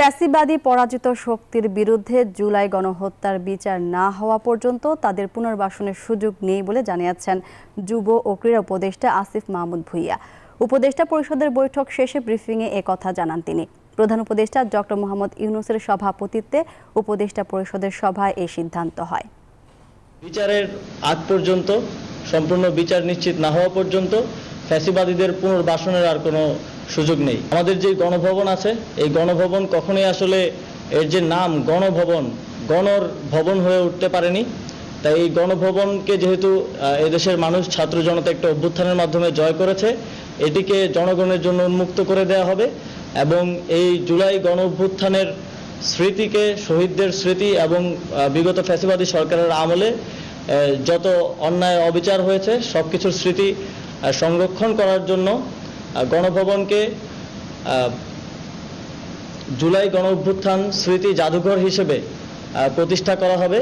ফ্যাসিবাদী পরাজিত শক্তির বিরুদ্ধে জুলাই গণহত্যার বিচার না হওয়া পর্যন্ত তাদের পুনর্বাসনের সুযোগ নেই বলে জানিয়েছেন যুব ও ক্রীড়া উপদেষ্টা আসিফ মাহমুদ ভূঁইয়া। উপদেষ্টা পরিষদের বৈঠক শেষে ব্রিফিংয়ে একথা জানান তিনি। প্রধান উপদেষ্টা ডক্টর মোহাম্মদ ইউনূসের সভাপতিত্বে উপদেষ্টা পরিষদের সভায় এই সিদ্ধান্ত হয়। বিচারের আগ পর্যন্ত সম্পূর্ণ বিচার নিশ্চিত না হওয়া পর্যন্ত ফ্যাসিবাদীদের পুনর্বাসনের আর কোনো সুযোগ নেই। আমাদের যে গণভবন আছে এই গণভবন কখনোই আসলে এর যে নাম গণভবন, গণর ভবন হয়ে উঠতে পারেনি। তাই এই গণভবনকে যেহেতু এদেশের মানুষ ছাত্র জনতা একটা অভ্যুত্থানের মাধ্যমে জয় করেছে, এটিকে জনগণের জন্য উন্মুক্ত করে দেওয়া হবে এবং এই জুলাই গণ অভ্যুত্থানের স্মৃতিকে, শহীদদের স্মৃতি এবং বিগত ফ্যাসিবাদী সরকারের আমলে যত অন্যায় অবিচার হয়েছে সবকিছুর স্মৃতি সংরক্ষণ করার জন্য গণভবনকে জুলাই গণ অভ্যুত্থান স্মৃতি জাদুঘর হিসেবে প্রতিষ্ঠা করা হবে।